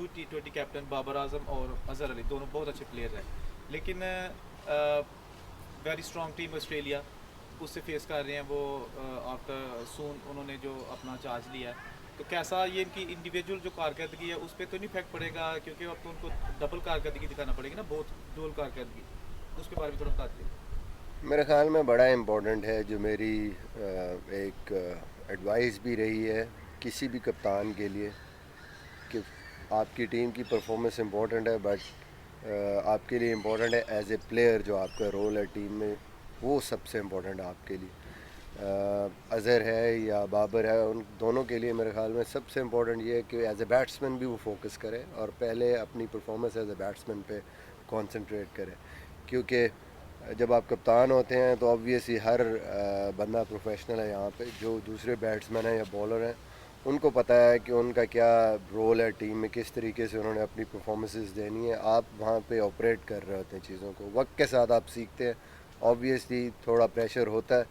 New T20 captain Babar Azam और अजहर अली दोनों बहुत अच्छे प्लेयर हैं, लेकिन वेरी स्ट्रॉन्ग टीम ऑस्ट्रेलिया उससे फेस कर रहे हैं वो आफ्टर सून उन्होंने जो अपना चार्ज लिया है, तो कैसा ये इनकी इंडिविजुअल जो कारकर्दगी है उस पर तो नहीं इफेक्ट पड़ेगा, क्योंकि अब तो उनको डबल कारकर्दगी दिखाना पड़ेगी ना, बहुत डबल कारकर्दगी, उसके बारे में थोड़ा बता दीजिए। मेरे ख़्याल में बड़ा इम्पोर्टेंट है, जो मेरी एक एडवाइस भी रही है किसी भी कप्तान के लिए, कि आपकी टीम की परफॉर्मेंस इम्पोर्टेंट है, बट आपके लिए इम्पोर्टेंट है एज ए प्लेयर जो आपका रोल है टीम में, वो सबसे इम्पोर्टेंट है आपके लिए। अज़हर है या बाबर है, उन दोनों के लिए मेरे ख्याल में सबसे इम्पोर्टेंट ये है कि एज ए बैट्समैन भी वो फोकस करे और पहले अपनी परफॉर्मेंस एज ए बैट्समैन पे कंसंट्रेट करे, क्योंकि जब आप कप्तान होते हैं तो ऑब्वियसली हर बंदा प्रोफेशनल है यहाँ पे, जो दूसरे बैट्समैन हैं या बॉलर हैं उनको पता है कि उनका क्या रोल है टीम में, किस तरीके से उन्होंने अपनी परफॉर्मेंसेस देनी है। आप वहाँ पे ऑपरेट कर रहे होते हैं चीज़ों को, वक्त के साथ आप सीखते हैं, ऑब्वियसली थोड़ा प्रेशर होता है,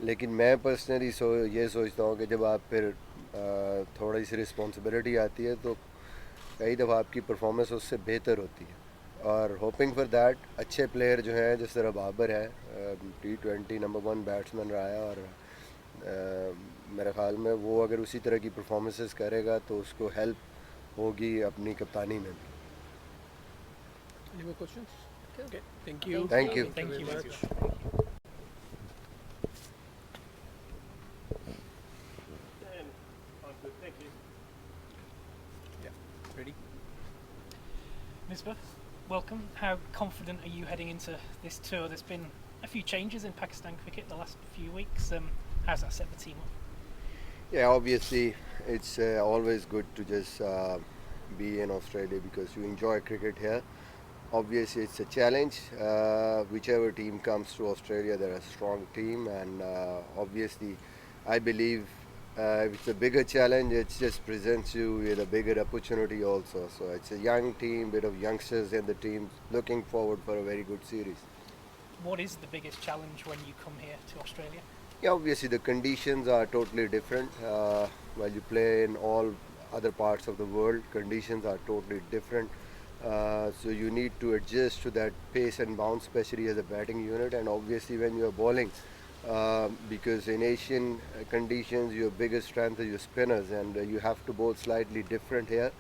लेकिन मैं पर्सनली ये सोचता हूँ कि जब आप फिर थोड़ी सी रिस्पॉन्सिबिलिटी आती है तो कई दफ़ा आपकी परफॉर्मेंस उससे बेहतर होती है, और होपिंग फॉर दैट अच्छे प्लेयर जो हैं जिस तरह बाबर है, T20 नंबर 1 बैट्समैन रहा है, और मेरे ख्याल में वो अगर उसी तरह की परफॉर्मेंसेस करेगा तो उसको हेल्प होगी अपनी कप्तानी में भी। Any more questions? Okay. Thank you. Thank you. Thank you very very much. much. I'm good, thank you. Ready? Misbah, welcome. How confident are you heading into this tour? There's been a few changes in Pakistan cricket the last few weeks. How's that set the team up? Yeah, obviously it's always good to just be in Australia because you enjoy cricket here. Obviously it's a challenge. Whichever team comes to Australia, they're a strong team, and obviously I believe if it's a bigger challenge, it just presents you with a bigger opportunity also. So it's a young team, bit of youngsters in the team, looking forward for a very good series. What is the biggest challenge when you come here to Australia? Yeah, obviously the conditions are totally different. While you play in all other parts of the world, conditions are totally different. So you need to adjust to that pace and bounce, especially as a batting unit, and obviously when you are bowling, because in Asian conditions your biggest strength is your spinners, and you have to bowl slightly different here.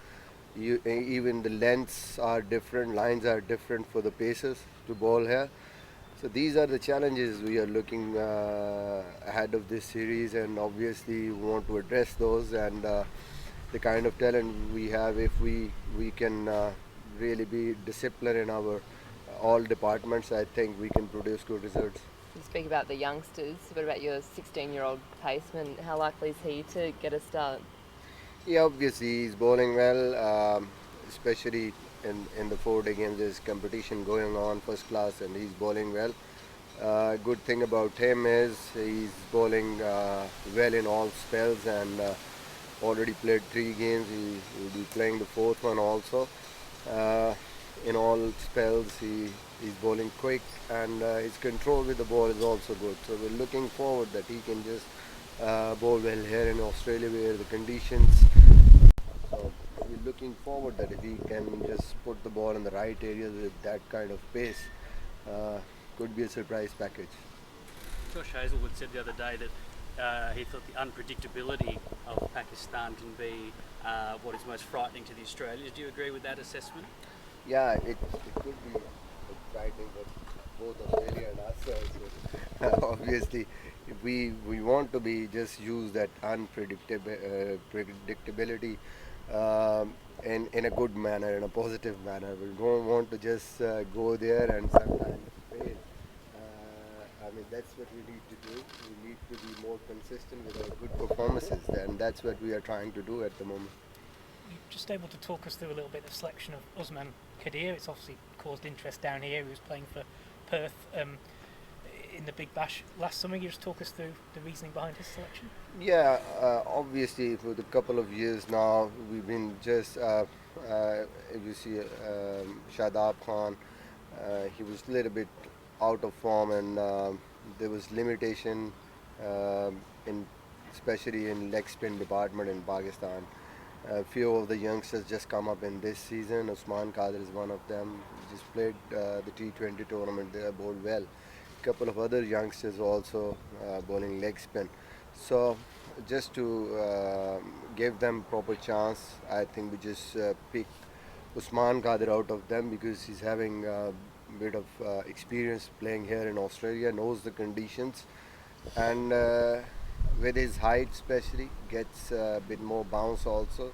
Even the lengths are different, lines are different for the pacers to bowl here. So these are the challenges we are looking ahead of this series, and obviously we want to address those, and the kind of talent we have, if we can really be disciplined in our all departments, I think we can produce good results. You speak about the youngsters. What about your 16-year-old paceman? How likely is he to get a start? Yeah, obviously he's bowling well, especially in the 4-day games. There's competition going on, first class, and he's bowling well. Good thing about him is he's bowling well in all spells, and already played 3 games. He will be playing the 4th one also. In all spells, he's bowling quick, and his control with the ball is also good. So we're looking forward that he can just bowl well here in Australia where the conditions. So we're looking forward that if he can just put the ball in the right areas with that kind of pace, could be a surprise package. Josh Hazlewood said the other day that he thought the unpredictability of Pakistan can be what is most frightening to the Australians. Do you agree with that assessment? Yeah, it could be exciting for both Australia and us also. Obviously, we want to be just use that predictability in a good manner, in a positive manner. We don't want to just go there and sometimes fail. I mean, that's what we need to do. We need to be more consistent with our good performances, and that's what we are trying to do at the moment. You're just able to talk us through a little bit of the selection of Usman Khadir. It's obviously caused interest down here. He was playing for Perth in the Big Bash last summer. Can you just talk us through the reasoning behind his selection? Yeah, obviously for the couple of years now, we've been just, if you see Shadab Khan, he was a little bit out of form, and there was limitation in especially in leg spin department in Pakistan. A few of the youngsters just come up in this season. Usman Qadir is one of them. Just played the T20 tournament there, bowled well. Couple of other youngsters also bowling leg spin. So just to give them proper chance, I think we just pick Usman Qadir out of them because he's having a bit of experience playing here in Australia, knows the conditions, and with his height especially gets a bit more bounce also.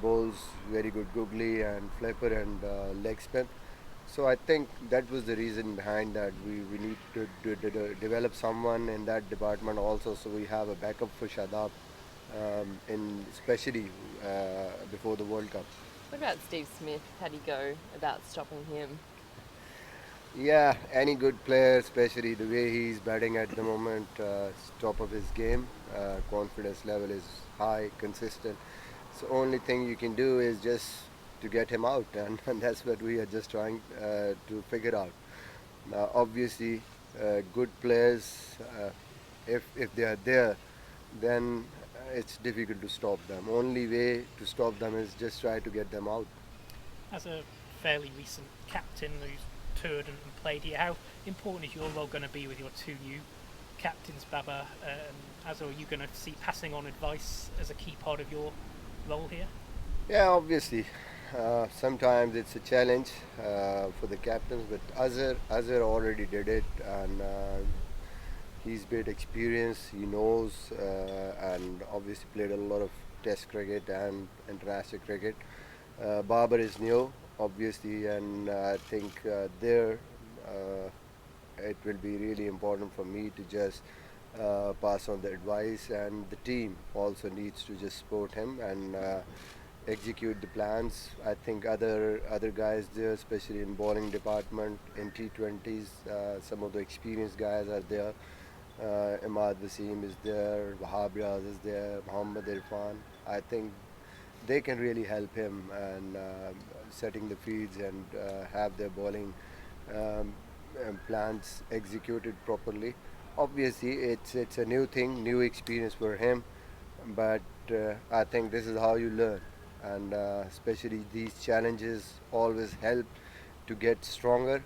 Bowls very good googly and flipper and leg spin. So I think that was the reason behind that. We need to develop someone in that department also, so we have a backup for Shadab, in especially before the World Cup. What about Steve Smith? How do you go about stopping him? Yeah, any good player, especially the way he's batting at the moment, top of his game, confidence level is high, consistent. So only thing you can do is just to get him out, and that's what we are just trying to figure out. Now, obviously, good players, if they are there, then it's difficult to stop them. Only way to stop them is just try to get them out. As a fairly recent captain who's toured and played here, how important is your role going to be with your two new captains, Baba and Azhar? Are you going to see passing on advice as a key part of your role here? Yeah, obviously. Sometimes it's a challenge for the captains, but Azhar already did it, and he's bit experienced. He knows, and obviously played a lot of Test cricket and international cricket. Babar is new, obviously, and I think there it will be really important for me to just pass on the advice, and the team also needs to just support him and execute the plans. I think other guys there, especially in bowling department in T20s, some of the experienced guys are there. Imad Wasim is there, Wahab Riaz is there, Muhammad Irfan. I think they can really help him and setting the fields and have their bowling plans executed properly. Obviously, it's a new thing, new experience for him, but I think this is how you learn, and especially these challenges always help to get stronger